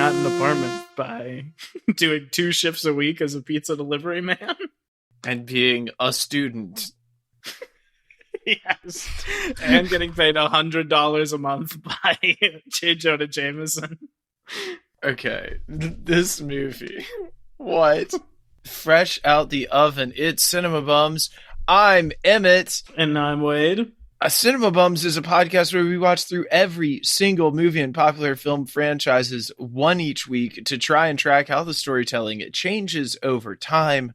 Manhattan apartment by doing 2 shifts a week as a pizza delivery man. And being a student. Yes. And getting paid $100 a month by J. Jonah Jameson. Okay, this movie. What? Fresh out the oven, it's Cinema Bums. I'm Emmett. And I'm Wade. Cinema Bums is a podcast where we watch through every single movie and popular film franchises, one each week, to try and track how the storytelling changes over time.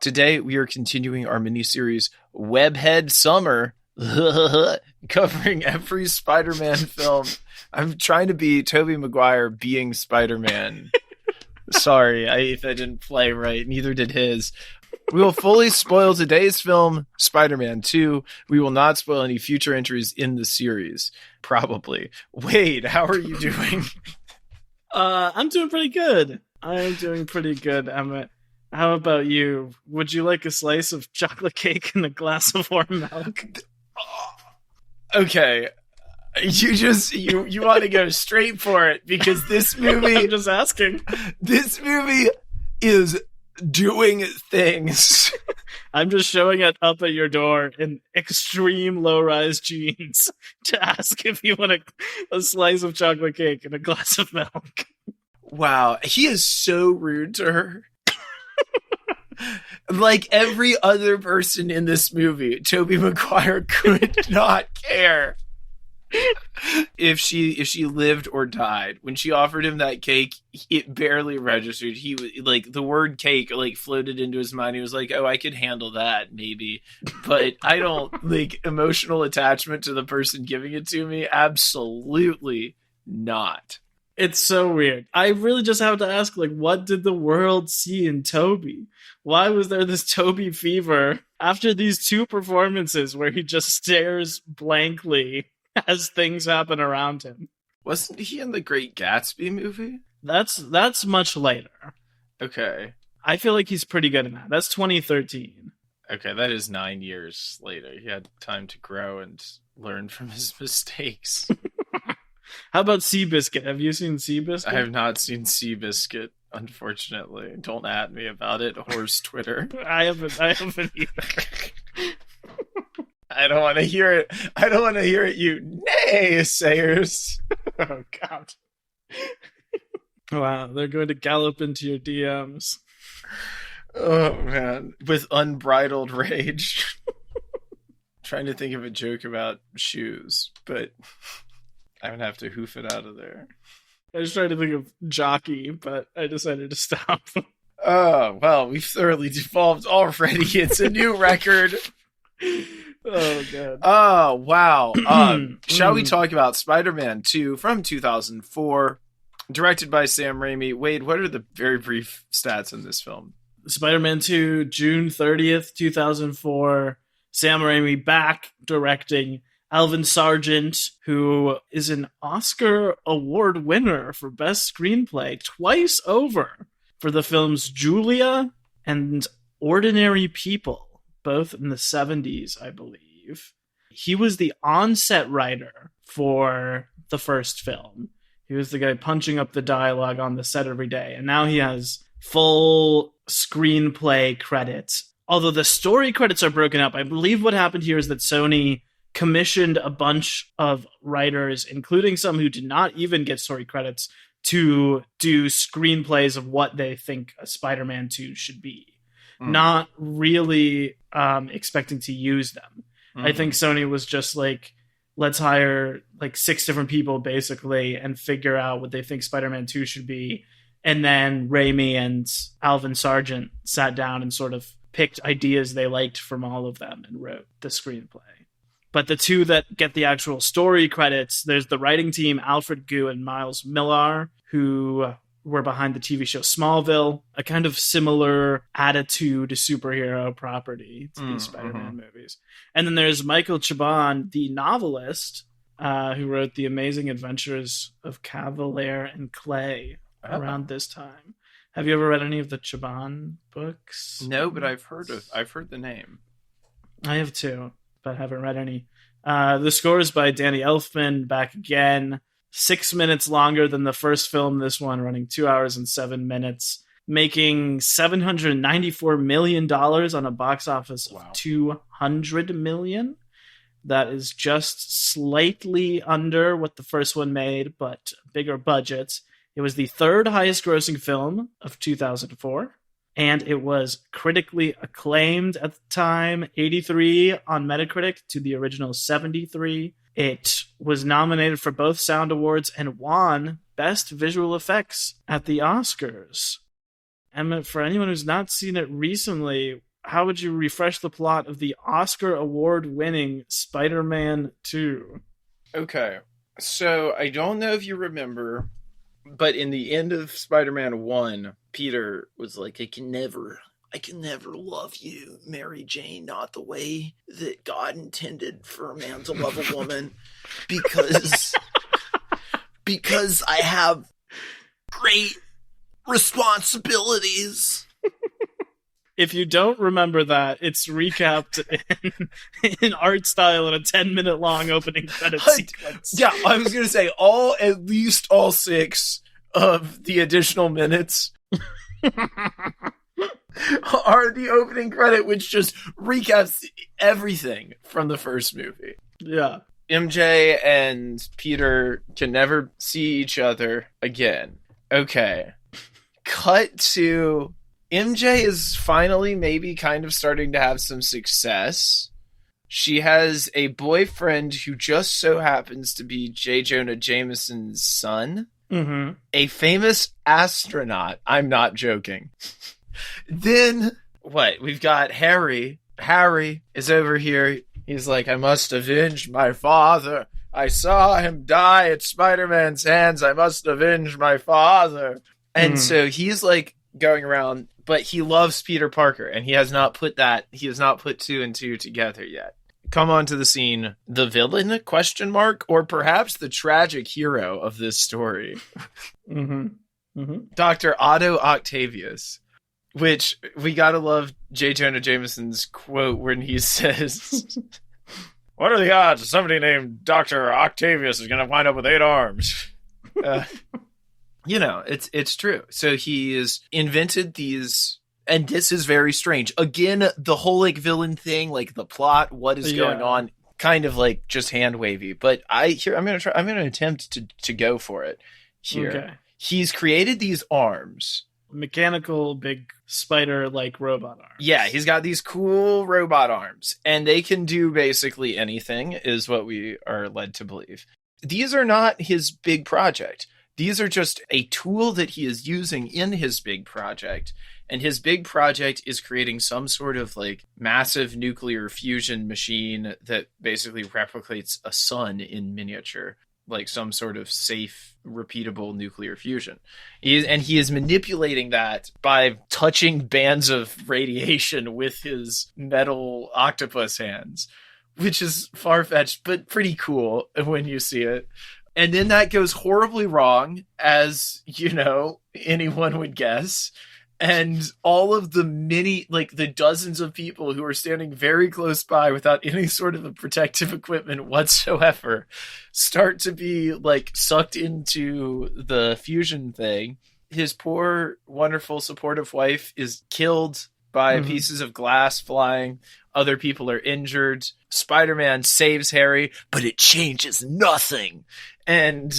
Today, we are continuing our miniseries, Webhead Summer, covering every Spider-Man film. I'm trying to be Tobey Maguire being Spider-Man. Sorry, if I didn't play right. Neither did his. We will fully spoil today's film, Spider-Man 2. We will not spoil any future entries in the series. Probably. Wade, how are you doing? I'm doing pretty good. I'm doing pretty good, Emmett. How about you? Would you like a slice of chocolate cake and a glass of warm milk? Okay. You want to go straight for it because this movie... I'm just asking. This movie is doing things. I'm just showing it up at your door in extreme low-rise jeans to ask if you want a slice of chocolate cake and a glass of milk. Wow, he is so rude to her. Like every other person in this movie, Tobey Maguire could not care if she lived or died. When she offered him that cake, it barely registered. He was like, the word cake like floated into his mind. He was like, oh, I could handle that maybe, but I don't like emotional attachment to the person giving it to me. Absolutely not. It's so weird. I really just have to ask, like, what did the world see in Tobey? Why was there this Tobey fever after these 2 performances where he just stares blankly as things happen around him? Wasn't he in the Great Gatsby movie? That's much later. Okay. I feel like he's pretty good in that. That's 2013. Okay, that is 9 years later. He had time to grow and learn from his mistakes. How about Seabiscuit? Have you seen Seabiscuit? I have not seen Seabiscuit, unfortunately. Don't at me about it, horse Twitter. I haven't either. I don't want to hear it. I don't want to hear it, you naysayers. Oh, God. Wow, they're going to gallop into your DMs. Oh, man. With unbridled rage. Trying to think of a joke about shoes, but I'm going to have to hoof it out of there. I was trying to think of jockey, but I decided to stop. Oh, well, we've thoroughly devolved already. It's a new record. Oh, God. Oh, wow. Shall we talk about Spider-Man 2 from 2004, directed by Sam Raimi? Wade, what are the very brief stats in this film? Spider-Man 2, June 30th, 2004. Sam Raimi back directing. Alvin Sargent, who is an Oscar Award winner for Best Screenplay twice over for the films Julia and Ordinary People, both in the 70s, I believe. He was the on-set writer for the first film. He was the guy punching up the dialogue on the set every day, and now he has full screenplay credits. Although the story credits are broken up, I believe what happened here is that Sony commissioned a bunch of writers, including some who did not even get story credits, to do screenplays of what they think a Spider-Man 2 should be. Not really expecting to use them. I think Sony was just like, let's hire like 6 different people basically and figure out what they think Spider-Man 2 should be. And then Raimi and Alvin Sargent sat down and sort of picked ideas they liked from all of them and wrote the screenplay. But the 2 that get the actual story credits, there's the writing team, Alfred Gu and Miles Millar, who were behind the TV show Smallville, a kind of similar attitude superhero property to these Spider-Man movies. And then there's Michael Chabon, the novelist, who wrote The Amazing Adventures of Cavalier and Clay around this time. Have you ever read any of the Chabon books? No, but I've heard the name. I have too, but haven't read any. The score is by Danny Elfman, back again. 6 minutes longer than the first film, this one running 2 hours and 7 minutes, making $794 million on a box office of $200 million. That is just slightly under what the first one made, but bigger budget. It was the third highest grossing film of 2004, and it was critically acclaimed at the time, 83 on Metacritic to the original 73. It was nominated for both Sound Awards and won Best Visual Effects at the Oscars. Emma, for anyone who's not seen it recently, how would you refresh the plot of the Oscar award-winning Spider-Man 2? Okay, so I don't know if you remember, but in the end of Spider-Man 1, Peter was like, I can never love you, Mary Jane, not the way that God intended for a man to love a woman, because I have great responsibilities. If you don't remember that, it's recapped in art style in a 10-minute long opening credit sequence. Yeah, I was going to say at least all 6 of the additional minutes are the opening credit, which just recaps everything from the first movie. Yeah. MJ and Peter can never see each other again. Okay. Cut to MJ is finally maybe kind of starting to have some success. She has a boyfriend who just so happens to be J. Jonah Jameson's son, a famous astronaut. I'm not joking. Then, we've got Harry. Harry is over here. He's like, I must avenge my father. I saw him die at Spider-Man's hands. I must avenge my father. And so he's like going around, but he loves Peter Parker, and he has not put 2 and 2 together yet. Come on to the scene, the villain, ? Or perhaps the tragic hero of this story. Dr. Otto Octavius, which we gotta love J. Jonah Jameson's quote when he says, what are the odds somebody named Dr. Octavius is gonna wind up with 8 arms? It's true. So he has invented these, and this is very strange. Again, the whole villain thing, the plot, what is going on, kind of just hand wavy. But I'm gonna attempt to go for it here. Okay. He's created these arms, mechanical big spider robot arms. Yeah, he's got these cool robot arms, and they can do basically anything, is what we are led to believe. These are not his big project. These are just a tool that he is using in his big project. And his big project is creating some sort of massive nuclear fusion machine that basically replicates a sun in miniature, some sort of safe, repeatable nuclear fusion. He is manipulating that by touching bands of radiation with his metal octopus hands, which is far-fetched, but pretty cool when you see it. And then that goes horribly wrong, as, anyone would guess. And all of the the dozens of people who are standing very close by without any sort of protective equipment whatsoever start to be, sucked into the fusion thing. His poor, wonderful, supportive wife is killed by pieces of glass flying. Other people are injured. Spider-Man saves Harry, but it changes nothing. And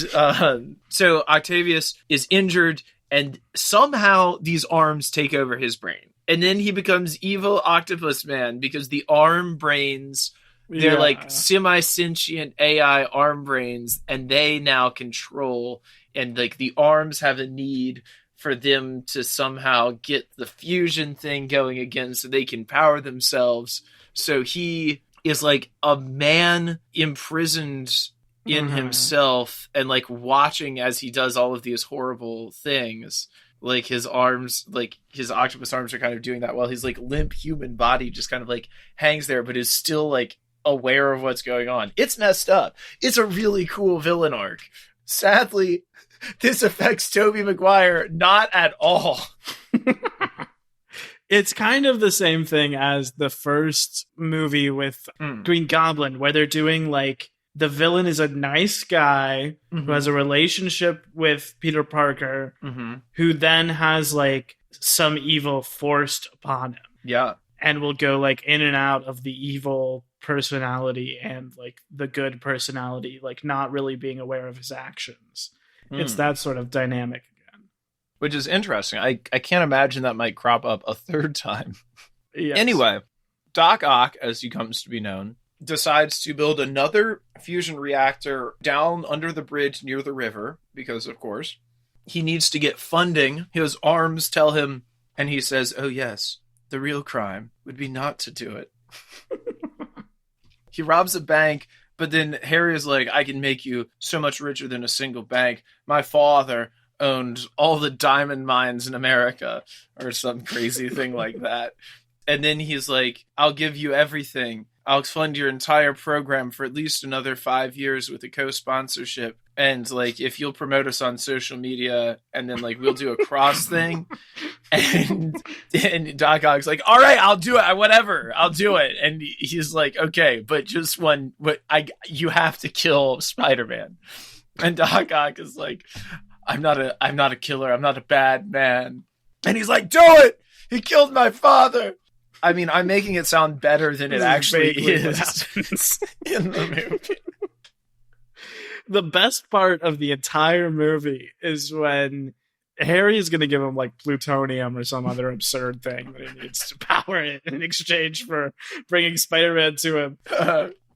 so Octavius is injured, and somehow these arms take over his brain. And then he becomes evil Octopus Man, because the arm brains, they're semi-sentient AI arm brains, and they now control, and the arms have a need for them to somehow get the fusion thing going again so they can power themselves. So he is a man imprisoned in himself, and watching as he does all of these horrible things. His arms, his octopus arms are kind of doing that while his limp human body just kind of hangs there, but is still aware of what's going on. It's messed up. It's a really cool villain arc. Sadly, this affects Tobey Maguire not at all. It's kind of the same thing as the first movie with Green Goblin, where they're doing the villain is a nice guy Mm-hmm. who has a relationship with Peter Parker, Mm-hmm. who then has like some evil forced upon him, Yeah. and will go like in and out of the evil personality and like the good personality, like not really being aware of his actions. It's that sort of dynamic again. Which is interesting. I can't imagine that might crop up a third time. Yes. Anyway, Doc Ock, as he comes to be known, decides to build another fusion reactor down under the bridge near the river because, of course, he needs to get funding. His arms tell him, and he says, "Oh yes, the real crime would be not to do it." He robs a bank, but then Harry is like, "I can make you so much richer than a single bank. My father owned all the diamond mines in America," or some crazy thing like that. And then he's like, "I'll give you everything. I'll fund your entire program for at least another 5 years with a co-sponsorship. And like, if you'll promote us on social media, and then like, we'll do a cross thing." And Doc Ock's like, "All right, I'll do it. Whatever, I'll do it." And he's like, "Okay, but just one, you have to kill Spider-Man." And Doc Ock is like, I'm not a killer. I'm not a bad man." And he's like, "Do it. He killed my father." I mean, I'm making it sound better than it actually is in the movie. The best part of the entire movie is when Harry is going to give him like plutonium or some other absurd thing that he needs to power it in exchange for bringing Spider-Man to him.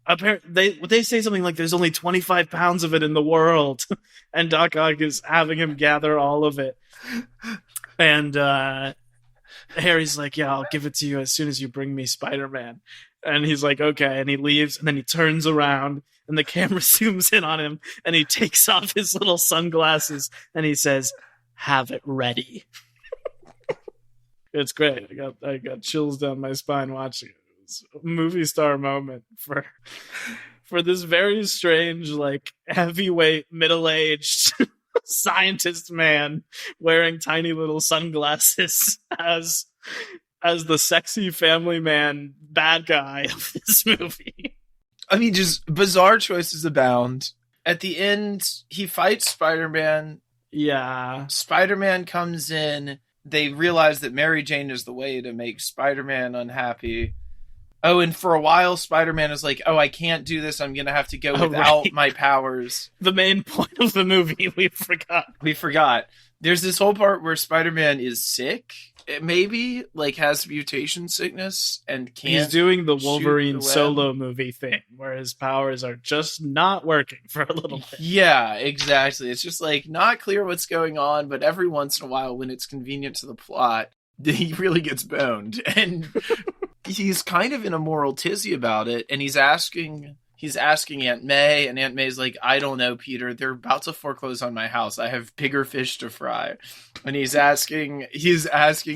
Apparently, they say something like there's only 25 pounds of it in the world, and Doc Ock is having him gather all of it. And Harry's like, "Yeah, I'll give it to you as soon as you bring me Spider-Man." And he's like, "Okay," and he leaves, and then he turns around, and the camera zooms in on him, and he takes off his little sunglasses, and he says, "Have it ready." It's great. I got chills down my spine watching it. It was a movie star moment for this very strange, like heavyweight, middle-aged scientist man wearing tiny little sunglasses as the sexy family man bad guy of this movie. I mean, just bizarre choices abound. At the end, he fights Spider-Man. Yeah. Spider-Man comes in. They realize that Mary Jane is the way to make Spider-Man unhappy. Oh, and for a while, Spider-Man is like, "Oh, I can't do this. I'm going to have to go without my powers." The main point of the movie, we forgot. There's this whole part where Spider-Man is sick, maybe, like has mutation sickness, and can't. He's doing the Wolverine solo movie thing, where his powers are just not working for a little bit. Yeah, exactly. It's just like not clear what's going on, but every once in a while, when it's convenient to the plot, he really gets boned. And he's kind of in a moral tizzy about it, and he's asking Aunt May, and Aunt May's like, "I don't know, Peter. They're about to foreclose on my house. I have bigger fish to fry." And he's asking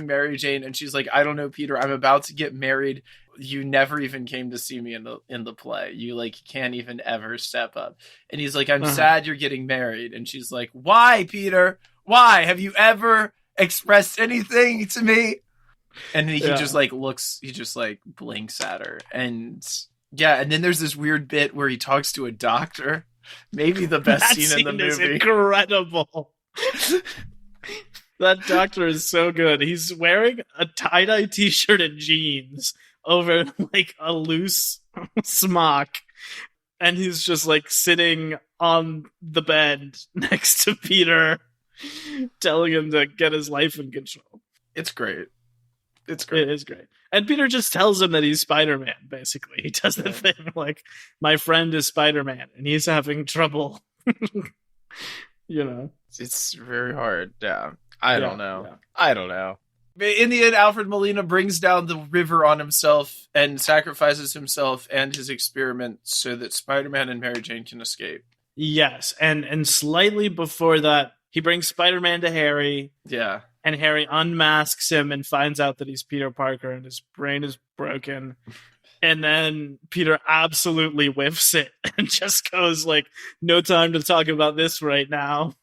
Mary Jane, and she's like, "I don't know, Peter. I'm about to get married. You never even came to see me in the play. You like can't even ever step up." And he's like, "I'm sad you're getting married." And she's like, "Why, Peter? Why? Have you ever expressed anything to me?" And he just like looks, he just like blinks at her. And yeah, and then there's this weird bit where he talks to a doctor. Maybe the best scene in the movie. Is incredible. That doctor is so good. He's wearing a tie-dye t-shirt and jeans over like a loose smock. And he's just like sitting on the bed next to Peter, telling him to get his life in control. It's great. It's great. It is great. And Peter just tells him that he's Spider-Man, basically. He does the thing like, "My friend is Spider-Man, and he's having trouble." You know? It's very hard. Yeah. I don't know. In the end, Alfred Molina brings down the river on himself and sacrifices himself and his experiment so that Spider-Man and Mary Jane can escape. Yes. And slightly before that, he brings Spider-Man to Harry. Yeah. And Harry unmasks him and finds out that he's Peter Parker and his brain is broken. And then Peter absolutely whiffs it and just goes like, "No time to talk about this right now.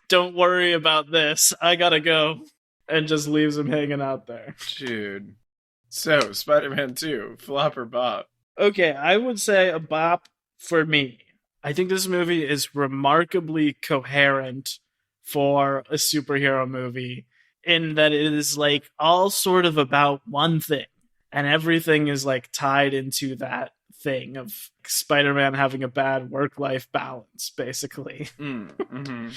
Don't worry about this. I gotta go." And just leaves him hanging out there. Dude. So, Spider-Man 2, flop or bop? Okay, I would say a bop for me. I think this movie is remarkably coherent for a superhero movie in that it is like all sort of about one thing, and everything is like tied into that thing of Spider-Man having a bad work-life balance, basically. Mm-hmm.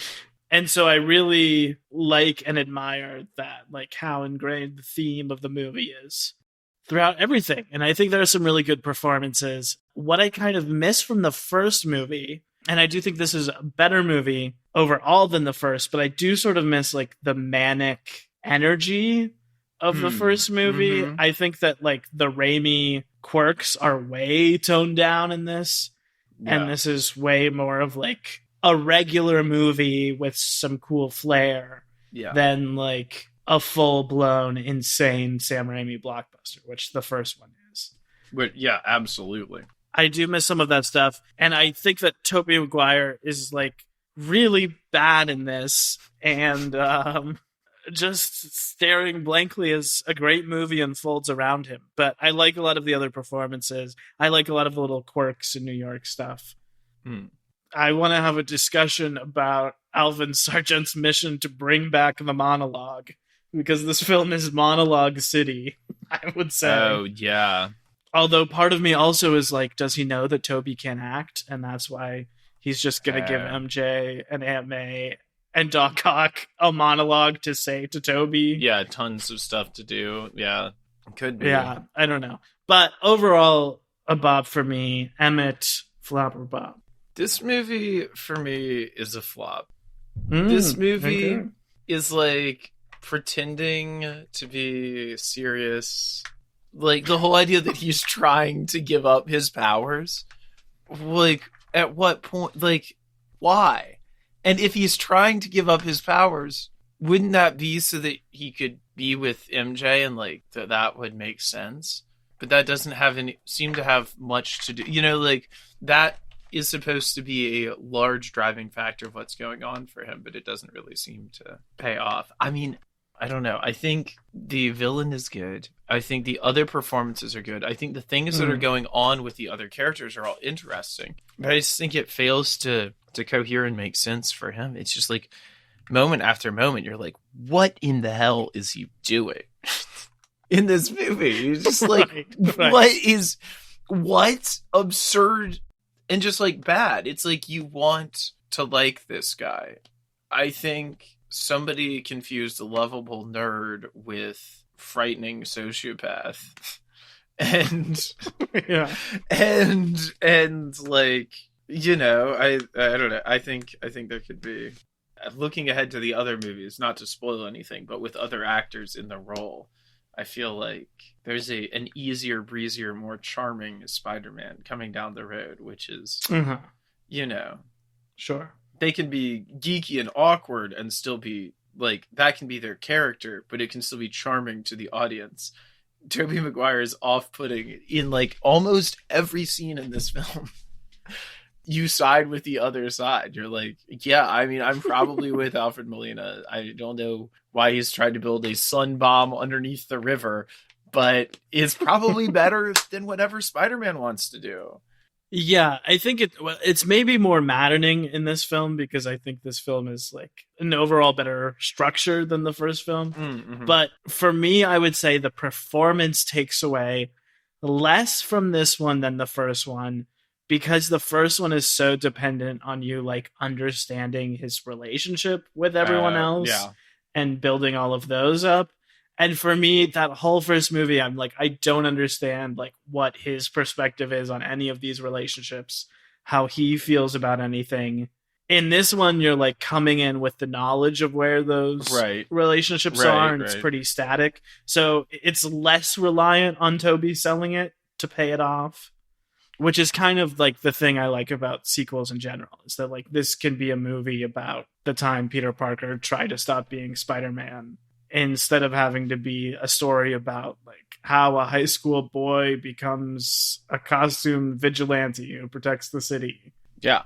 And so I really like and admire that, like how ingrained the theme of the movie is throughout everything. And I think there are some really good performances. What I kind of miss from the first movie, and I do think this is a better movie overall than the first, but I do sort of miss like the manic energy of the first movie. Mm-hmm. I think that like the Raimi quirks are way toned down in this. Yeah. And this is way more of like a regular movie with some cool flair than like a full-blown insane Sam Raimi blockbuster, which the first one is. But yeah, absolutely. I do miss some of that stuff, and I think that Tobey Maguire is like really bad in this, and just staring blankly as a great movie unfolds around him. But I like a lot of the other performances. I like a lot of the little quirks in New York stuff. I want to have a discussion about Alvin Sargent's mission to bring back the monologue, because this film is monologue city, I would say. Oh, yeah. Although part of me also is like, does he know that Toby can act? And that's why he's just going to give MJ and Aunt May and Doc Ock a monologue to say to Toby. Yeah, tons of stuff to do. Yeah, could be. Yeah, I don't know. But overall, a Bob for me. Emmett, flop or Bob? This movie, for me, is a flop. This movie is like pretending to be serious. Like, the whole idea that he's trying to give up his powers. Like, at what point? Like, why? And if he's trying to give up his powers, wouldn't that be so that he could be with MJ and, like, that would make sense? But that doesn't seem to have much to do. You know, like, that is supposed to be a large driving factor of what's going on for him, but it doesn't really seem to pay off. I mean, I don't know. I think the villain is good. I think the other performances are good. I think the things that are going on with the other characters are all interesting. But I just think it fails to cohere and make sense for him. It's just like moment after moment, you're like, what in the hell is he doing in this movie? You're just like, right. What absurd and just like bad. It's like you want to like this guy. I think somebody confused a lovable nerd with frightening sociopath. And and like, you know, I don't know. I think there could be, looking ahead to the other movies, not to spoil anything, but with other actors in the role, I feel like there's an easier, breezier, more charming Spider-Man coming down the road, which is, you know, sure, they can be geeky and awkward and still be like, that can be their character, but it can still be charming to the audience. Tobey Maguire is off-putting in like almost every scene in this film. You side with the other side. You're like, yeah, I mean, I'm probably with Alfred Molina. I don't know why he's trying to build a sun bomb underneath the river, but it's probably better than whatever Spider-Man wants to do. Yeah, I think it's maybe more maddening in this film, because I think this film is like an overall better structure than the first film. Mm-hmm. But for me, I would say the performance takes away less from this one than the first one, because the first one is so dependent on you like understanding his relationship with everyone else and building all of those up. And for me, that whole first movie, I'm like, I don't understand like what his perspective is on any of these relationships, how he feels about anything. In this one, you're like coming in with the knowledge of where those relationships are, and it's pretty static. So it's less reliant on Toby selling it to pay it off, which is kind of like the thing I like about sequels in general, is that like this can be a movie about the time Peter Parker tried to stop being Spider-Man, instead of having to be a story about like how a high school boy becomes a costume vigilante who protects the city. Yeah.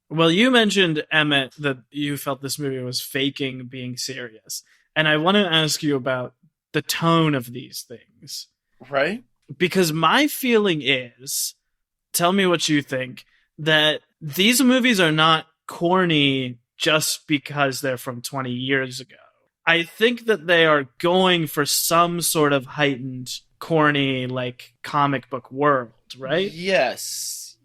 Well, you mentioned, Emmett, that you felt this movie was faking being serious. And I want to ask you about the tone of these things. Right? Because my feeling is, tell me what you think, that these movies are not corny just because they're from 20 years ago. I think that they are going for some sort of heightened, corny, like, comic book world, right? Yes,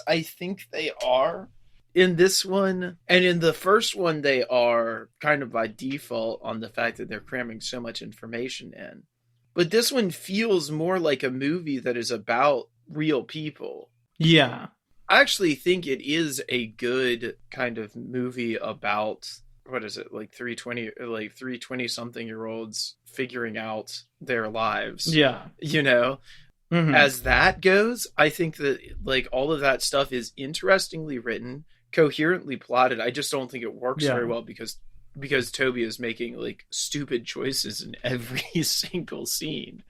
I think they are. In this one, and in the first one, they are kind of by default on the fact that they're cramming so much information in. But this one feels more like a movie that is about real people. Yeah. I actually think it is a good kind of movie about, what is it, like 320 something year olds figuring out their lives. Yeah. You know? Mm-hmm. As that goes, I think that like all of that stuff is interestingly written, coherently plotted. I just don't think it works very well because Toby is making like stupid choices in every single scene.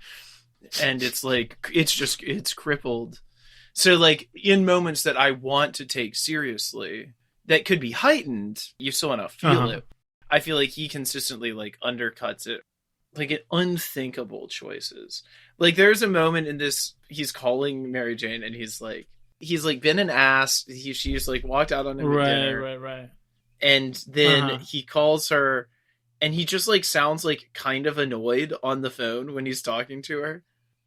And it's like it's crippled. So like in moments that I want to take seriously that could be heightened, you still want to feel it. I feel like he consistently like undercuts it, like at unthinkable choices. Like there's a moment in this, he's calling Mary Jane and he's like been an ass. She's like walked out on him at dinner. Right. And then he calls her and he just like sounds like kind of annoyed on the phone when he's talking to her.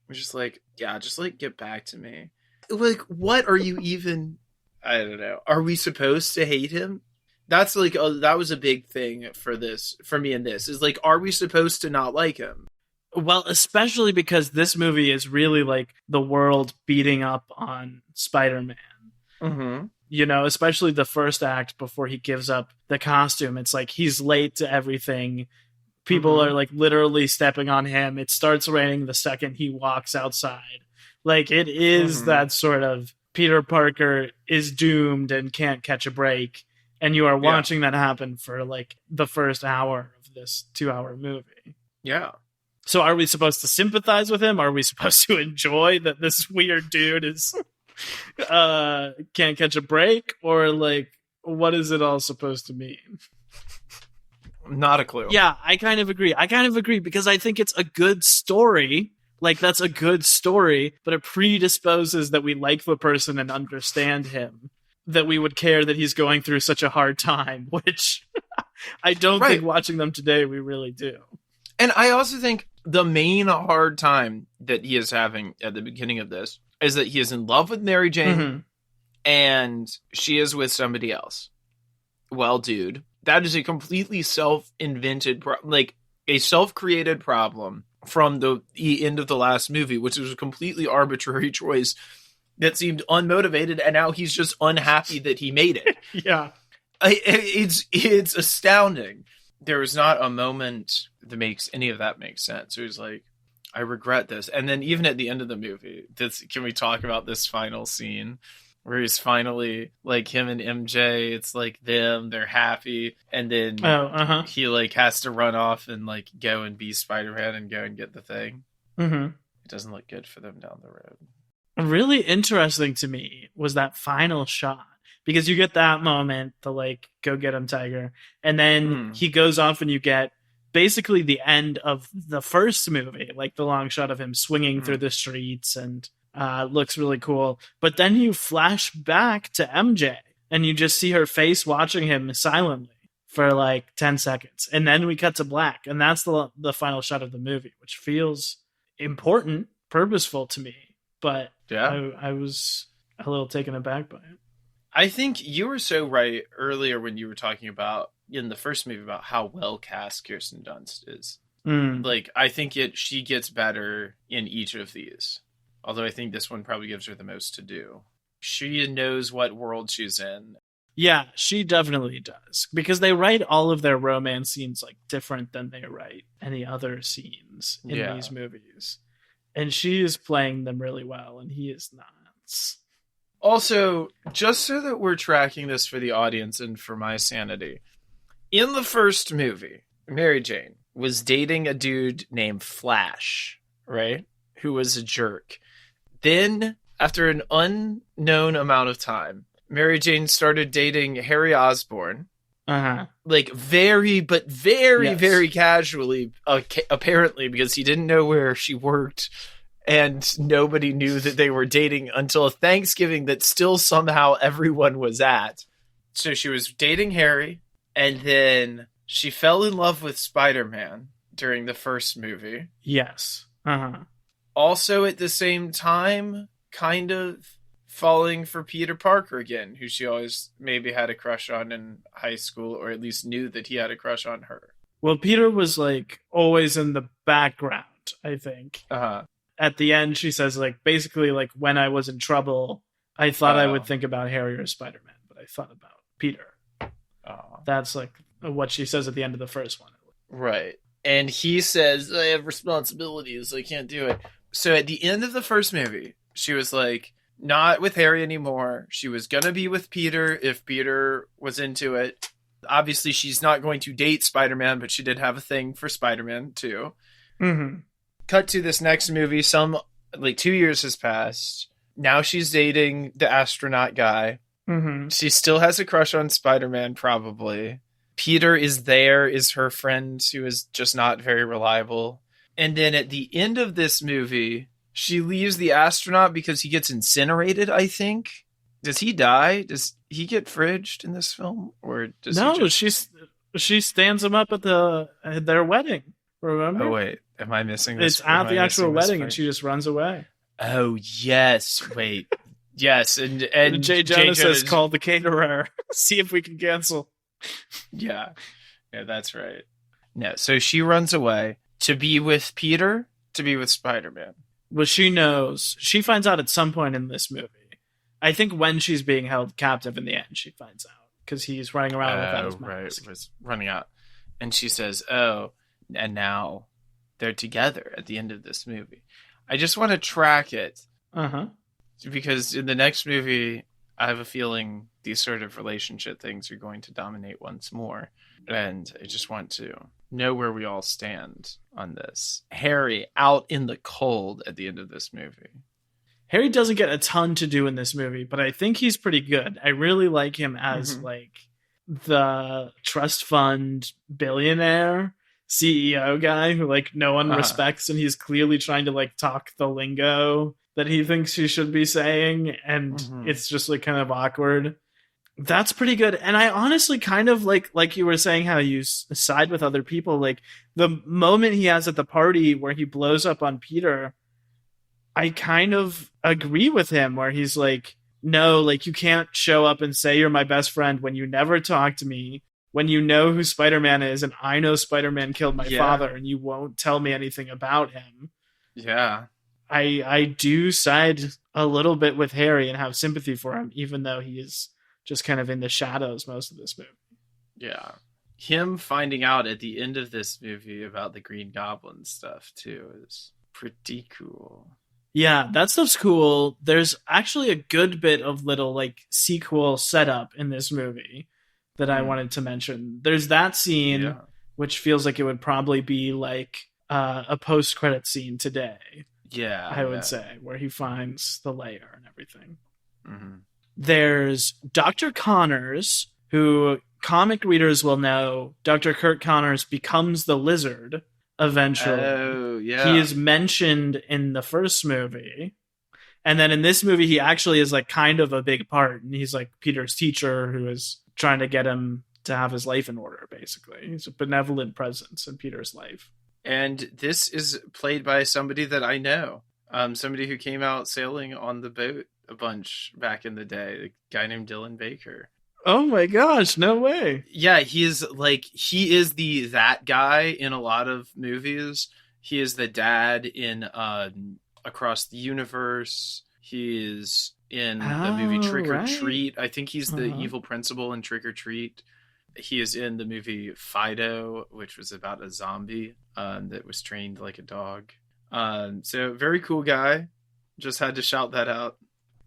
We're just like, yeah, just like get back to me. Like, what are you even? I don't know. Are we supposed to hate him? That's like, that was a big thing for me in this is like, are we supposed to not like him? Well, especially because this movie is really like the world beating up on Spider-Man. Mm-hmm. You know, especially the first act before he gives up the costume. It's like he's late to everything. People are like literally stepping on him. It starts raining the second he walks outside. Like it is that sort of Peter Parker is doomed and can't catch a break. And you are watching that happen for like the first hour of this 2-hour movie. Yeah. So are we supposed to sympathize with him? Are we supposed to enjoy that this weird dude is can't catch a break? Or like, what is it all supposed to mean? Not a clue. Yeah, I kind of agree because I think it's a good story. Like, that's a good story, but it predisposes that we like the person and understand him. That we would care that he's going through such a hard time, which I don't think watching them today we really do. And I also think the main hard time that he is having at the beginning of this is that he is in love with Mary Jane and she is with somebody else. Well, dude, that is a completely self-invented, like a self-created problem from the end of the last movie, which was a completely arbitrary choice that seemed unmotivated, and now he's just unhappy that he made it. Yeah. It's astounding. There was not a moment that makes any of that make sense. It was like, I regret this. And then even at the end of the movie, can we talk about this final scene where he's finally like him and MJ, it's like them, they're happy. And then he like has to run off and like go and be Spider-Man and go and get the thing. Mm-hmm. It doesn't look good for them down the road. Really interesting to me was that final shot. Because you get that moment, the like, go get him, Tiger. And then he goes off and you get basically the end of the first movie, like the long shot of him swinging through the streets and looks really cool. But then you flash back to MJ and you just see her face watching him silently for like 10 seconds. And then we cut to black. And that's the final shot of the movie, which feels important, purposeful to me. But I was a little taken aback by it. I think you were so right earlier when you were talking about in the first movie about how well cast Kirsten Dunst is. Like, I think she gets better in each of these. Although I think this one probably gives her the most to do. She knows what world she's in. Yeah, she definitely does. Because they write all of their romance scenes like different than they write any other scenes in these movies. And she is playing them really well, and he is not. Also, just so that we're tracking this for the audience and for my sanity, in the first movie, Mary Jane was dating a dude named Flash, right? Who was a jerk. Then, after an unknown amount of time, Mary Jane started dating Harry Osborn. Like, very casually, apparently, because he didn't know where she worked. and nobody knew that they were dating until a Thanksgiving that still somehow everyone was at. So she was dating Harry, and then she fell in love with Spider-Man during the first movie. Yes. Uh-huh. Also at the same time, kind of falling for Peter Parker again, who she always maybe had a crush on in high school, or at least knew that he had a crush on her. Well, Peter was like always in the background, I think. Uh-huh. At the end, she says, like, basically, like, when I was in trouble, I thought I would think about Harry or Spider-Man, but I thought about Peter. That's like what she says at the end of the first one. Right. And he says, I have responsibilities, I can't do it. So at the end of the first movie, she was like, not with Harry anymore. She was going to be with Peter if Peter was into it. Obviously, she's not going to date Spider-Man, but she did have a thing for Spider-Man, too. Mm-hmm. Cut to this next movie. 2 years has passed. Now she's dating the astronaut guy. Mm-hmm. She still has a crush on Spider-Man, probably. Peter is her friend who is just not very reliable. And then at the end of this movie, she leaves the astronaut because he gets incinerated, I think. Does he die? Does he get fridged in this film? Or does she stands him up at their wedding, remember? Oh, wait. Am I missing this? It's at the actual wedding, and she just runs away. Oh, yes. Wait. Yes, and Jay Jonas has called the caterer. See if we can cancel. Yeah, that's right. No, so she runs away to be with Peter, to be with Spider-Man. Well, she knows. She finds out at some point in this movie. I think when she's being held captive in the end, she finds out because he's running around without his mask. Right, was running out, and she says, "Oh, and now they're together at the end of this movie." I just want to track it. Uh-huh. Because in the next movie, I have a feeling these sort of relationship things are going to dominate once more. And I just want to know where we all stand on this. Harry out in the cold at the end of this movie. Harry doesn't get a ton to do in this movie, but I think he's pretty good. I really like him as like the trust fund billionaire CEO guy who like no one respects, and he's clearly trying to like talk the lingo that he thinks he should be saying, and it's just like kind of awkward. That's pretty good. And I honestly kind of like you were saying how you side with other people, like the moment he has at the party where he blows up on Peter, I kind of agree with him where he's like, no, like you can't show up and say you're my best friend when you never talk to me, when you know who Spider-Man is and I know Spider-Man killed my father and you won't tell me anything about him. Yeah. I do side a little bit with Harry and have sympathy for him, even though he is just kind of in the shadows most of this movie. Yeah. Him finding out at the end of this movie about the Green Goblin stuff, too, is pretty cool. Yeah, that stuff's cool. There's actually a good bit of little, like, sequel setup in this movie that I wanted to mention. There's that scene, which feels like it would probably be, like, a post-credit scene today. Yeah, I would say, where he finds the layer and everything. Mm-hmm. There's Dr. Connors, who comic readers will know Dr. Kurt Connors becomes the Lizard eventually. Oh, yeah. He is mentioned in the first movie. And then in this movie, he actually is like kind of a big part. And he's like Peter's teacher who is trying to get him to have his life in order, basically. He's a benevolent presence in Peter's life. And this is played by somebody that I know. Somebody who came out sailing on the boat a bunch back in the day. A guy named Dylan Baker. Oh my gosh, no way. Yeah, he is that guy in a lot of movies. He is the dad in Across the Universe. He is in the movie Trick or Treat. I think he's the evil principal in Trick or Treat. He is in the movie Fido, which was about a zombie that was trained like a dog. So very cool guy. Just had to shout that out.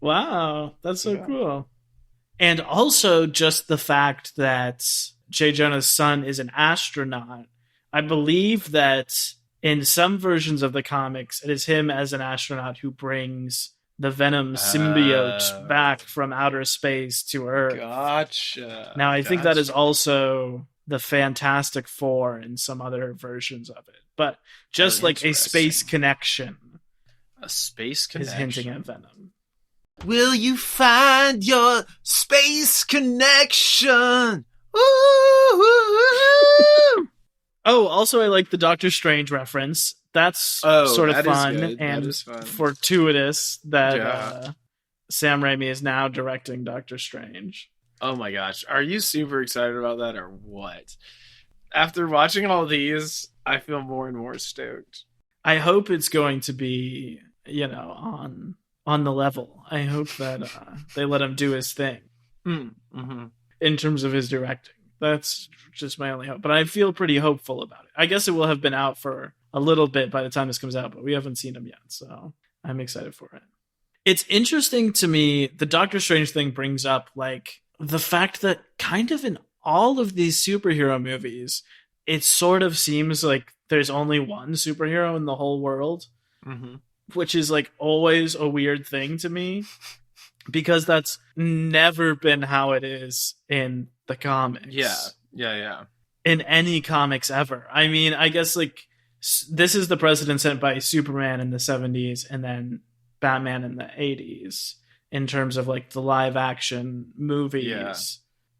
Wow, that's so cool. And also just the fact that J. Jonah's son is an astronaut. I believe that in some versions of the comics, it is him as an astronaut who brings the Venom symbiote back from outer space to Earth. Gotcha. Now, I think that is also the Fantastic Four in some other versions of it. But just like a space connection. A space connection. is hinting at Venom. Will you find your space connection? Ooh. Oh, also I like the Doctor Strange reference. That's sort of that is fun good. and That is fun. fortuitous that Sam Raimi is now directing Doctor Strange. Oh my gosh. Are you super excited about that or what? After watching all these, I feel more and more stoked. I hope it's going to be, on the level. I hope that they let him do his thing Mm-hmm. in terms of his directing. That's just my only hope. But I feel pretty hopeful about it. I guess it will have been out for a little bit by the time this comes out, but we haven't seen him yet. So I'm excited for it. It's interesting to me, the Doctor Strange thing brings up like the fact that kind of in all of these superhero movies, it sort of seems like there's only one superhero in the whole world, which is like always a weird thing to me because that's never been how it is in the comics. Yeah. In any comics ever. I mean, I guess like this is the precedent set by Superman in the 70s and then Batman in the 80s in terms of like the live action movies. Yeah.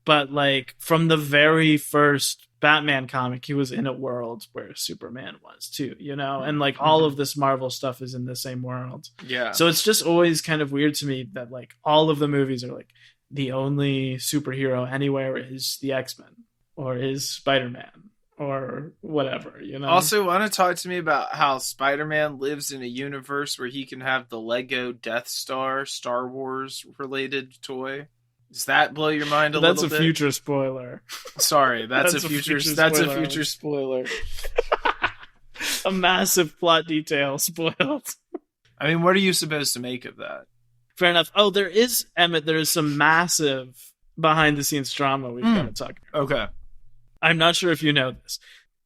But like from the very first Batman comic, he was in a world where Superman was too, and like all of this Marvel stuff is in the same world. Yeah. So it's just always kind of weird to me that like all of the movies are like the only superhero anywhere is the X-Men or is Spider-Man or whatever, Also, want to talk to me about how Spider-Man lives in a universe where he can have the Lego Death Star Star Wars related toy? Does that blow your mind a little bit? That's a future spoiler. Sorry, that's a future spoiler. A massive plot detail spoiled. I mean, what are you supposed to make of that? Fair enough. Oh, there is, Emmett, there is some massive behind the scenes drama we've got to talk about. Okay. I'm not sure if you know this.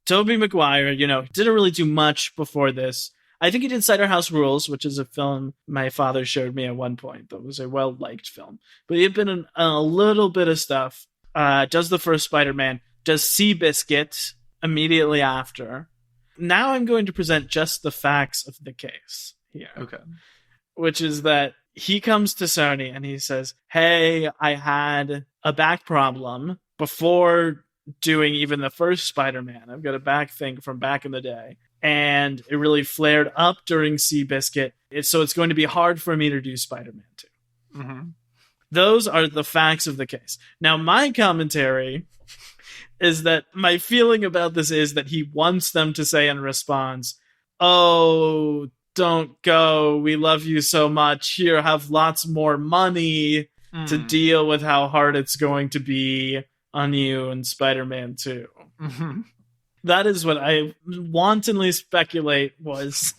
Tobey Maguire, didn't really do much before this. I think he did Cider House Rules, which is a film my father showed me at one point. That was a well-liked film. But he had been in a little bit of stuff. Does the first Spider-Man. Does Seabiscuit immediately after. Now I'm going to present just the facts of the case here. Okay. Which is that he comes to Sony and he says, hey, I had a back problem before doing even the first Spider-Man. I've got a back thing from back in the day. And it really flared up during Seabiscuit. So it's going to be hard for me to do Spider-Man 2. Mm-hmm. Those are the facts of the case. Now, my commentary is that my feeling about this is that he wants them to say in response, oh, don't go. We love you so much. Here, have lots more money to deal with how hard it's going to be on you in Spider-Man 2. Mm-hmm. That is what I wantonly speculate was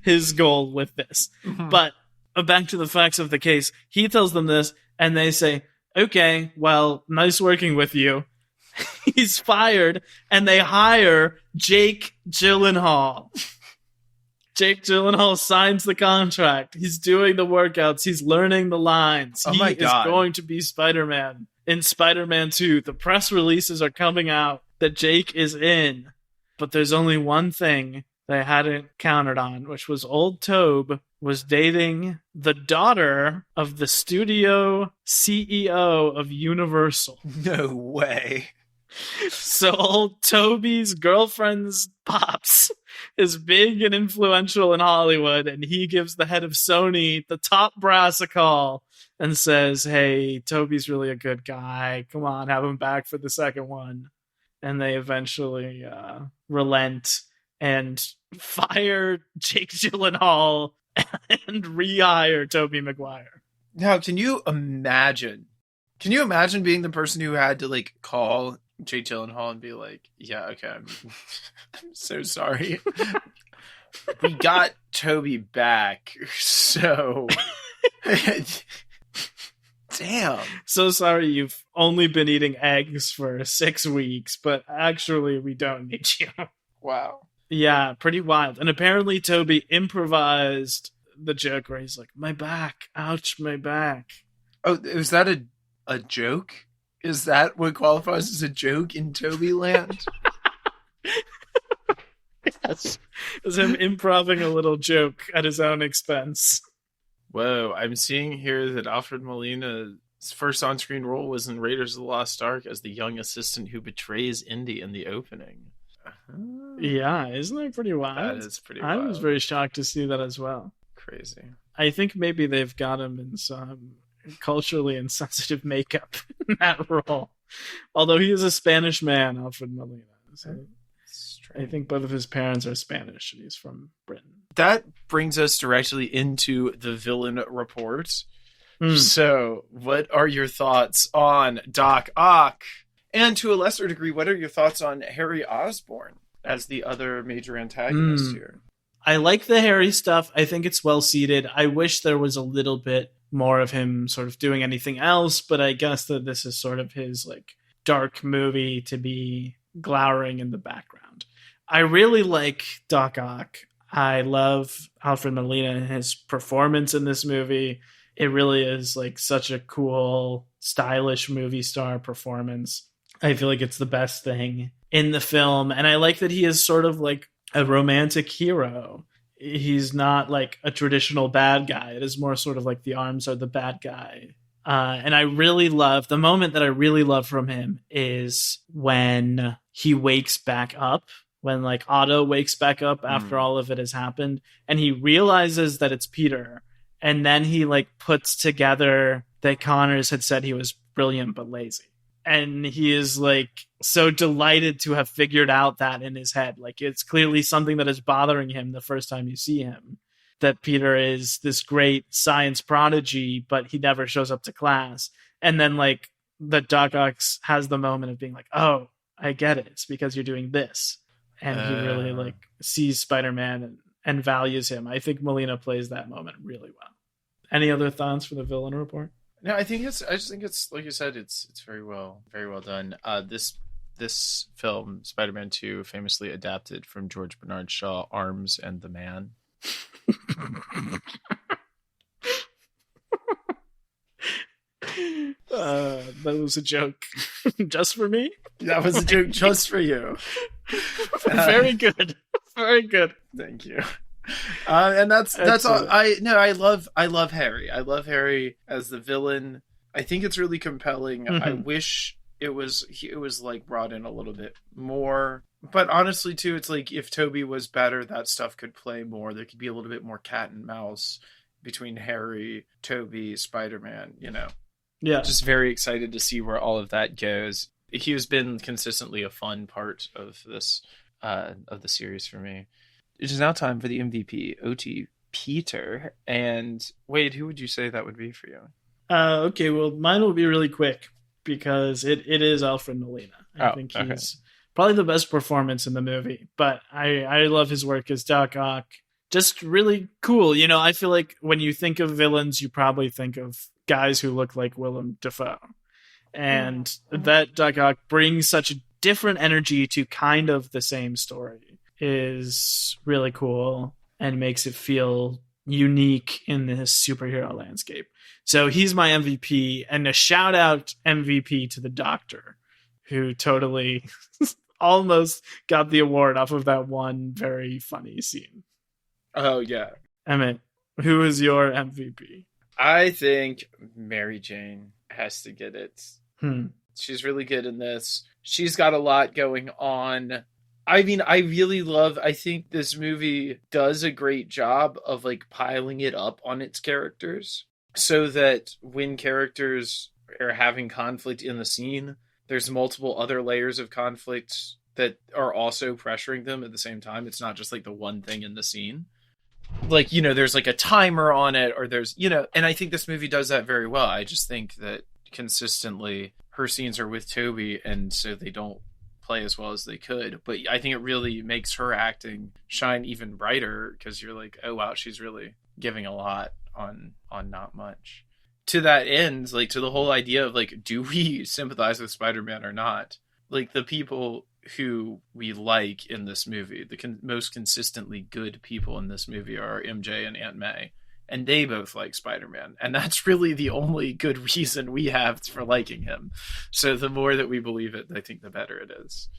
his goal with this. Mm-hmm. But back to the facts of the case, he tells them this, and they say, okay, well, nice working with you. He's fired, and they hire Jake Gyllenhaal. Jake Gyllenhaal signs the contract. He's doing the workouts. He's learning the lines. Oh he my is God. going to be Spider-Man in Spider-Man 2. The press releases are coming out that Jake is in. But there's only one thing they hadn't counted on, which was old Tobe was dating the daughter of the studio CEO of Universal. No way. So old Toby's girlfriend's pops is big and influential in Hollywood, and he gives the head of Sony, the top brass, a call and says, hey, Toby's really a good guy. Come on, have him back for the second one. And they eventually relent and fire Jake Gyllenhaal and rehire Tobey Maguire. Now, can you imagine being the person who had to like call Jake Gyllenhaal and be like, yeah, okay, I'm so sorry. We got Toby back, so damn. So sorry you've only been eating eggs for 6 weeks, but actually we don't need you. Wow. Yeah, pretty wild. And apparently Toby improvised the joke where he's like, my back, ouch, my back. Oh, is that a joke? Is that what qualifies as a joke in Toby land? Yes. It was him improving a little joke at his own expense. Whoa, I'm seeing here that Alfred Molina's first on-screen role was in Raiders of the Lost Ark as the young assistant who betrays Indy in the opening. Yeah, isn't that pretty wild? That is pretty I wild. was very shocked to see that as well. Crazy. I think maybe they've got him in some culturally insensitive makeup in that role. Although he is a Spanish man, Alfred Molina. So I think both of his parents are Spanish and he's from Britain. That brings us directly into the villain report. So, what are your thoughts on Doc Ock? And to a lesser degree, what are your thoughts on Harry Osborn as the other major antagonist here? I like the Harry stuff. I think it's well seated. I wish there was a little bit more of him sort of doing anything else, but I guess that this is sort of his like dark movie to be glowering in the background. I really like Doc Ock. I love Alfred Molina and his performance in this movie. It really is like such a cool, stylish movie star performance. I feel like it's the best thing in the film. And I like that he is sort of like a romantic hero. He's not like a traditional bad guy. It is more sort of like the arms are the bad guy. And I really love the moment that I really love from him is when he wakes back up, when like Otto wakes back up after all of it has happened and he realizes that it's Peter. And then he like puts together that Connors had said he was brilliant but lazy. And he is like so delighted to have figured out that in his head. Like it's clearly something that is bothering him the first time you see him. That Peter is this great science prodigy, but he never shows up to class. And then like the Doc Ock has the moment of being like, oh, I get it. It's because you're doing this. And he really like sees Spider-Man and values him. I think Molina plays that moment really well. Any other thoughts for the villain report? No, I just think it's like you said, it's very well done. This film, Spider-Man 2, famously adapted from George Bernard Shaw, Arms and the Man. That was a joke just for me. That was a joke just for you. Very good. Very good. Thank you. And that's all. I love Harry. I love Harry as the villain. I think it's really compelling. I wish it was like brought in a little bit more. But honestly, too, it's like if Toby was better, that stuff could play more. There could be a little bit more cat and mouse between Harry, Toby, Spider-Man, you know. Yeah. Just very excited to see where all of that goes. He has been consistently a fun part of this, of the series for me. It is now time for the MVP, OT Peter. And Wade, who would you say that would be for you? Okay, well, mine will be really quick because it is Alfred Molina. I think he's probably the best performance in the movie, but I love his work as Doc Ock. Just really cool. You know, I feel like when you think of villains, you probably think of guys who look like Willem Dafoe. And that Doc Ock brings such a different energy to kind of the same story is really cool and makes it feel unique in this superhero landscape. So he's my MVP, and a shout out MVP to the Doctor, who totally almost got the award off of that one very funny scene. Oh, yeah. Emmett, who is your MVP? I think Mary Jane has to get it. She's really good in this. She's got a lot going on. I mean, I think this movie does a great job of like piling it up on its characters so that when characters are having conflict in the scene, there's multiple other layers of conflict that are also pressuring them at the same time. It's not just like the one thing in the scene. Like, you know, there's like a timer on it, or there's, you know, and I think this movie does that very well. I just think that consistently her scenes are with Toby, and so they don't play as well as they could. But I think it really makes her acting shine even brighter because you're like, oh wow, she's really giving a lot on not much. To that end, like to the whole idea of like, do we sympathize with Spider-Man or not? Like the people who we like in this movie, the most consistently good people in this movie are MJ and Aunt May, and they both like Spider-Man, and that's really the only good reason we have for liking him. So the more that we believe it, I think the better it is.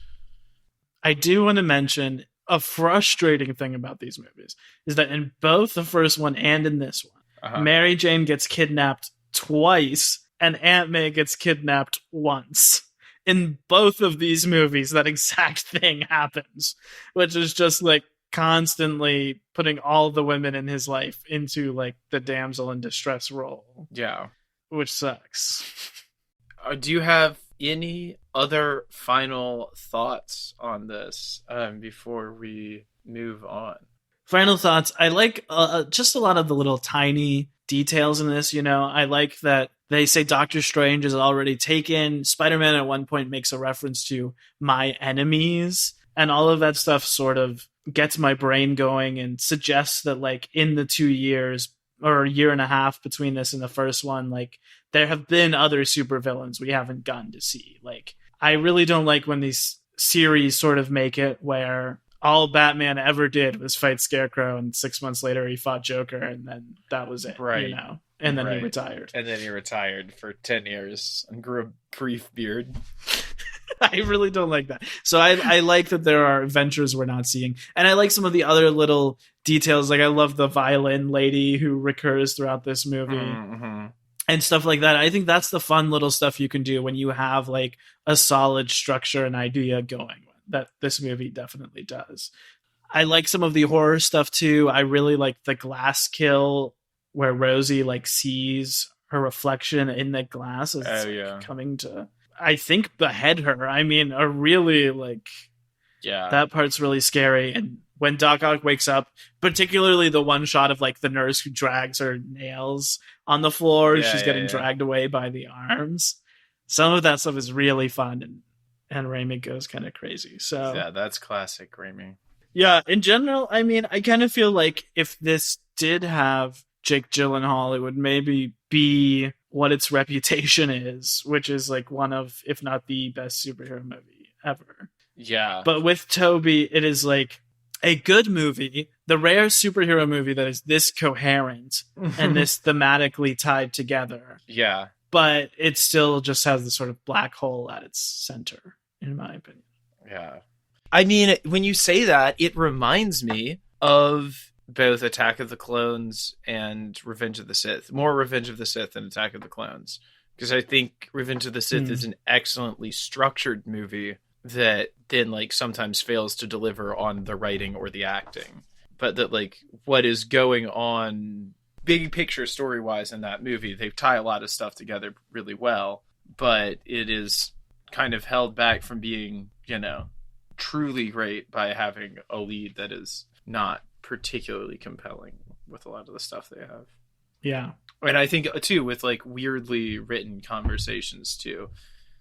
I do want to mention a frustrating thing about these movies is that in both the first one and in this one, Mary Jane gets kidnapped twice and Aunt May gets kidnapped once. In both of these movies, that exact thing happens, which is just like constantly putting all the women in his life into like the damsel in distress role. Yeah. Which sucks. Do you have any other final thoughts on this before we move on? Final thoughts. I like just a lot of the little tiny details in this. I like that they say Doctor Strange is already taken. Spider-Man at one point makes a reference to my enemies, and all of that stuff sort of gets my brain going and suggests that like in the 2 years or a year and a half between this and the first one, like there have been other supervillains we haven't gotten to see. Like I really don't like when these series sort of make it where all Batman ever did was fight Scarecrow, and 6 months later he fought Joker, and then that was it, right? And then he retired. And then he retired for 10 years and grew a brief beard. I really don't like that. So I like that there are adventures we're not seeing. And I like some of the other little details. Like I love the violin lady who recurs throughout this movie. Mm-hmm. And stuff like that. I think that's the fun little stuff you can do when you have like a solid structure and idea going, that this movie definitely does. I like some of the horror stuff too. I really like the glass kill where Rosie like sees her reflection in the glass as coming to, I think, behead her. I mean, a really like, that part's really scary. And when Doc Ock wakes up, particularly the one shot of like the nurse who drags her nails on the floor, she's getting dragged away by the arms. Some of that stuff is really fun, and Raimi goes kind of crazy. So yeah, that's classic Raimi. Yeah, in general, I mean, I kind of feel like if this did have Jake Gyllenhaal, it would maybe be what its reputation is, which is like one of, if not the best superhero movie ever. Yeah. But with Tobey, it is like a good movie, the rare superhero movie that is this coherent and this thematically tied together. Yeah. But it still just has the sort of black hole at its center, in my opinion. Yeah. I mean, when you say that, it reminds me of both Attack of the Clones and Revenge of the Sith. More Revenge of the Sith than Attack of the Clones. Because I think Revenge of the Sith is an excellently structured movie that then like sometimes fails to deliver on the writing or the acting. But that like what is going on big picture story wise in that movie, they tie a lot of stuff together really well, but it is kind of held back from being, truly great by having a lead that is not particularly compelling with a lot of the stuff they have. Yeah. And I think too with like weirdly written conversations too.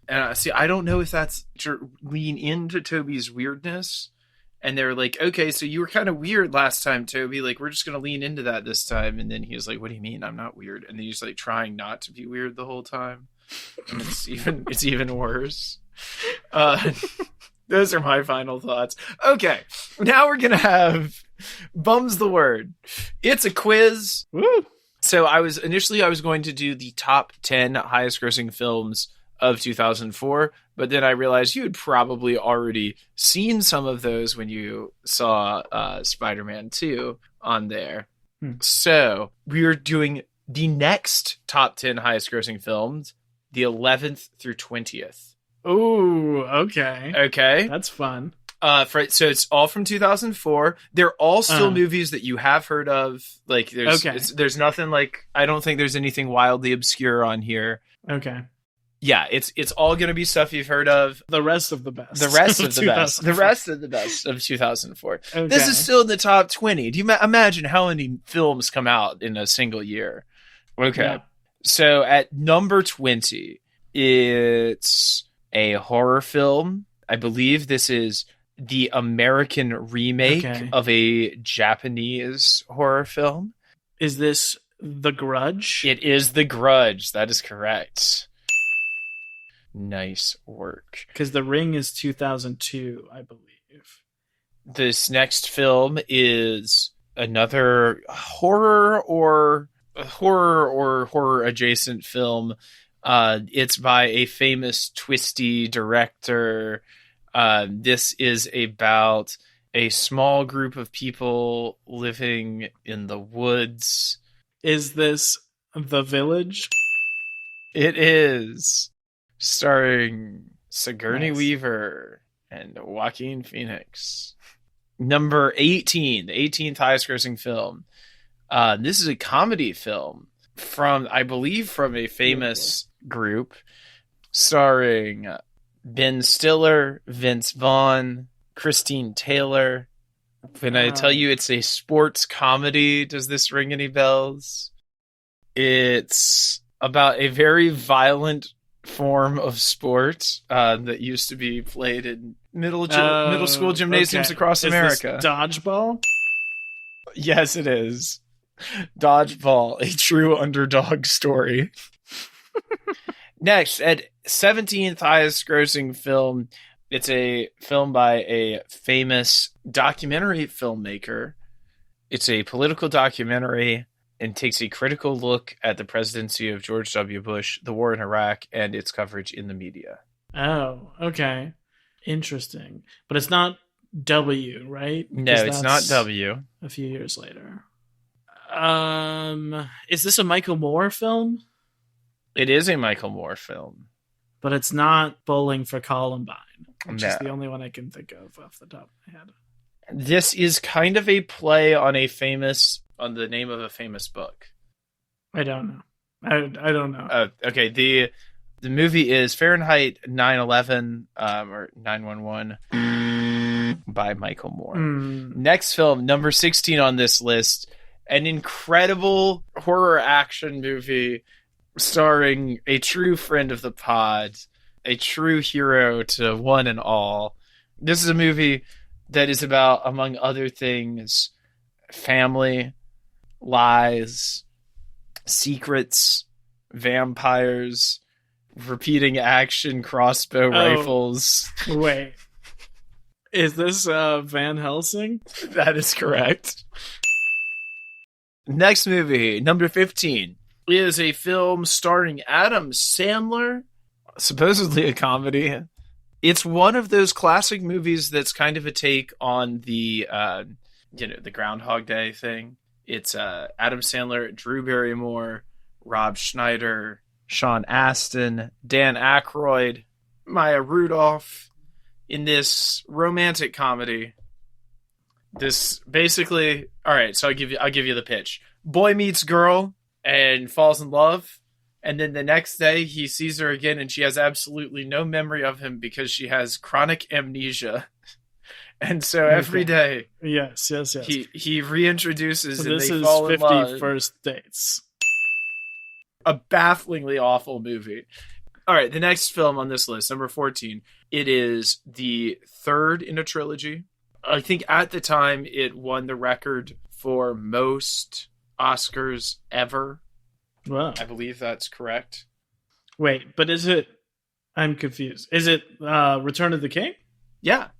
And see, I don't know if that's to lean into Tobey's weirdness. And they're like, okay, so you were kind of weird last time, Tobey. Like, we're just going to lean into that this time. And then he was like, what do you mean? I'm not weird. And then he's like trying not to be weird the whole time. And it's even worse. Those are my final thoughts. Okay, now we're going to have Bum's the Word. It's a quiz. Woo! So I was going to do the top 10 highest grossing films of 2004, but then I realized you had probably already seen some of those when you saw Spider-Man 2 on there. So we're doing the next top 10 highest grossing films, the 11th through 20th. Ooh, okay. Okay. That's fun. So it's all from 2004. They're all still movies that you have heard of. Like there's nothing like, I don't think there's anything wildly obscure on here. Okay. Yeah, it's all going to be stuff you've heard of. The rest of the best. The rest of the best. The rest of the best of 2004. Okay. This is still in the top 20. Do you imagine how many films come out in a single year? Okay. Yeah. So at number 20, it's a horror film. I believe this is the American remake of a Japanese horror film. Is this The Grudge? It is The Grudge. That is correct. Nice work. Because The Ring is 2002, I believe. This next film is another horror adjacent film. It's by a famous twisty director. This is about a small group of people living in the woods. Is this The Village? It is, starring Sigourney Nice. Weaver and Joaquin Phoenix. Number 18, the 18th highest grossing film. This is a comedy film from, I believe, from a famous group, starring Ben Stiller, Vince Vaughn, Christine Taylor. When I tell you it's a sports comedy, does this ring any bells? It's about a very violent form of sport that used to be played in middle school gymnasiums across America. Is this Dodgeball? Yes, it is. Dodgeball, a true underdog story. Next, at 17th highest grossing film, it's a film by a famous documentary filmmaker. It's a political documentary and takes a critical look at the presidency of George W. Bush, the war in Iraq, and its coverage in the media. Oh, okay. Interesting. But it's not W, right? No, it's not W. A few years later. Is this a Michael Moore film? It is a Michael Moore film. But it's not Bowling for Columbine, which is No. the only one I can think of off the top of my head. This is kind of a play on the name of a famous book. I don't know. I don't know. Okay, the movie is Fahrenheit 9/11 or 9/11 by Michael Moore. Next film, number 16 on this list, an incredible horror action movie starring a true friend of the pod, a true hero to one and all. This is a movie that is about, among other things, family, lies, secrets, vampires, repeating action crossbow rifles. Wait. Is this Van Helsing? That is correct. Next movie, number 15, is a film starring Adam Sandler, supposedly a comedy. It's one of those classic movies that's kind of a take on the the Groundhog Day thing. It's Adam Sandler, Drew Barrymore, Rob Schneider, Sean Astin, Dan Aykroyd, Maya Rudolph in this romantic comedy. This basically, all right, so I'll give you the pitch. Boy meets girl and falls in love, and then the next day he sees her again and she has absolutely no memory of him because she has chronic amnesia. And so every day, yes, he reintroduces so and this they is fall in 50 love. First Dates. A bafflingly awful movie. All right, the next film on this list, number 14, it is the third in a trilogy. I think at the time it won the record for most Oscars ever. Wow. I believe that's correct. Wait, but is it... I'm confused. Is it Return of the King? Yeah.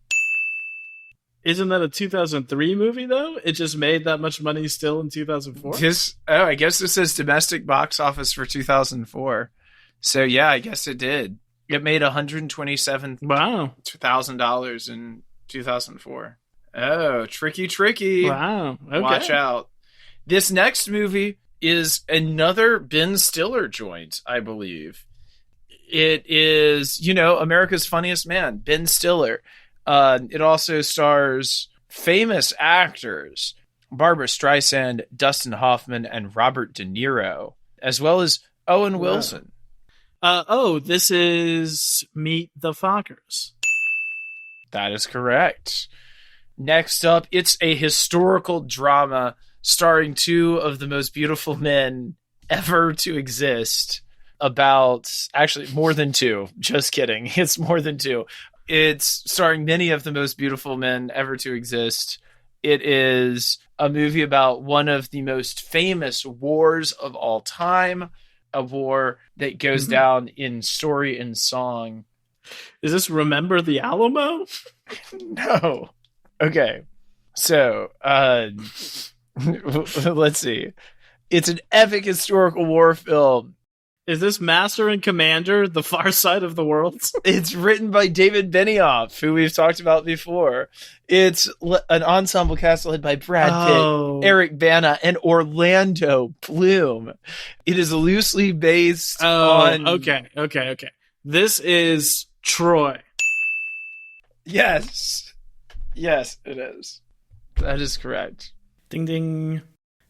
Isn't that a 2003 movie, though? It just made that much money still in 2004? I guess this says domestic box office for 2004. So, yeah, I guess it did. It made $127,000 in 2004. Oh, tricky. Wow. Okay. Watch out. This next movie is another Ben Stiller joint, I believe. It is, America's Funniest Man, Ben Stiller. It also stars famous actors, Barbara Streisand, Dustin Hoffman, and Robert De Niro, as well as Owen Wilson. This is Meet the Fockers. That is correct. Next up, it's a historical drama starring two of the most beautiful men ever to exist. Actually, more than two. Just kidding. It's more than two. It's starring many of the most beautiful men ever to exist. It is a movie about one of the most famous wars of all time, a war that goes down in story and song. Is this Remember the Alamo? No. Okay. So, let's see. It's an epic historical war film Is this Master and Commander, The Far Side of the World? It's written by David Benioff, who we've talked about before. It's an ensemble cast led by Brad Pitt, Eric Bana, and Orlando Bloom. It is loosely based on... Okay. This is Troy. Yes, it is. That is correct. Ding, ding.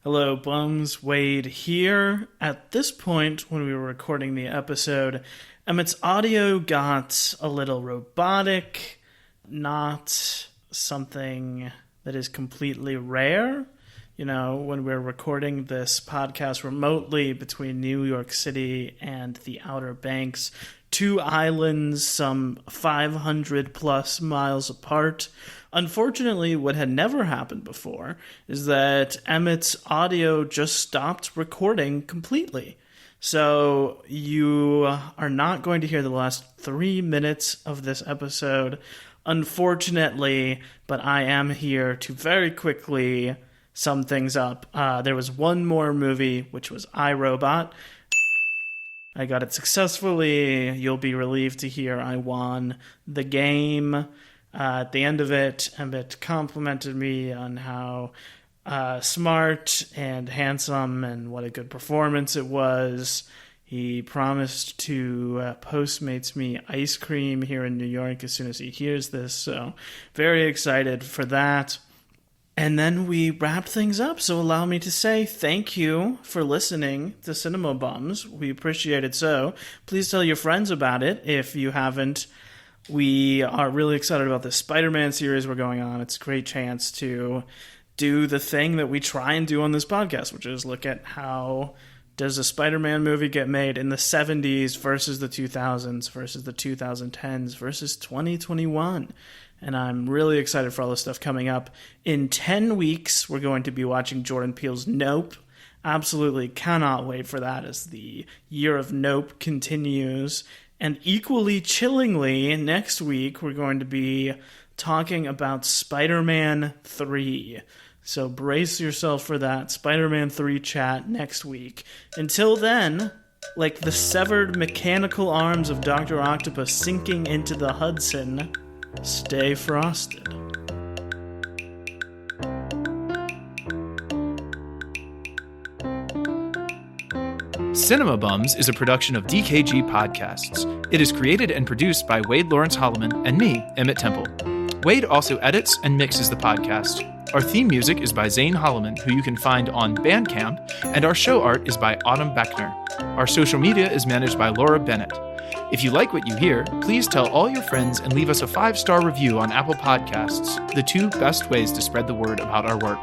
Hello, Bums. Wade here. At this point, when we were recording the episode, Emmett's audio got a little robotic, not something that is completely rare. You know, when we're recording this podcast remotely between New York City and the Outer Banks, 2 islands some 500 plus miles apart. Unfortunately, what had never happened before is that Emmett's audio just stopped recording completely. So you are not going to hear the last 3 minutes of this episode, unfortunately, but I am here to very quickly sum things up. There was one more movie, which was iRobot. I got it successfully. You'll be relieved to hear I won the game. At the end of it, Emmett complimented me on how smart and handsome and what a good performance it was. He promised to Postmates me ice cream here in New York as soon as he hears this, so very excited for that. And then we wrapped things up, so allow me to say thank you for listening to Cinema Bums. We appreciate it so. Please tell your friends about it if you haven't. We are really excited about this Spider-Man series we're going on. It's a great chance to do the thing that we try and do on this podcast, which is look at how does a Spider-Man movie get made in the 70s versus the 2000s versus the 2010s versus 2021. And I'm really excited for all this stuff coming up. In 10 weeks, we're going to be watching Jordan Peele's Nope. Absolutely cannot wait for that as the year of Nope continues. And equally chillingly, next week, we're going to be talking about Spider-Man 3. So brace yourself for that Spider-Man 3 chat next week. Until then, like the severed mechanical arms of Dr. Octopus sinking into the Hudson, stay frosted. Cinema Bums is a production of DKG Podcasts. It is created and produced by Wade Lawrence Holloman and me, Emmett Temple. Wade also edits and mixes the podcast. Our theme music is by Zane Holloman, who you can find on Bandcamp, and our show art is by Autumn Beckner. Our social media is managed by Laura Bennett. If you like what you hear, please tell all your friends and leave us a 5-star review on Apple Podcasts, the 2 best ways to spread the word about our work.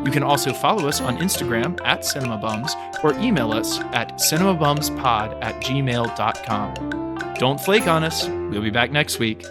You can also follow us on Instagram @CinemaBums or email us at cinemabumspod@gmail.com. Don't flake on us. We'll be back next week.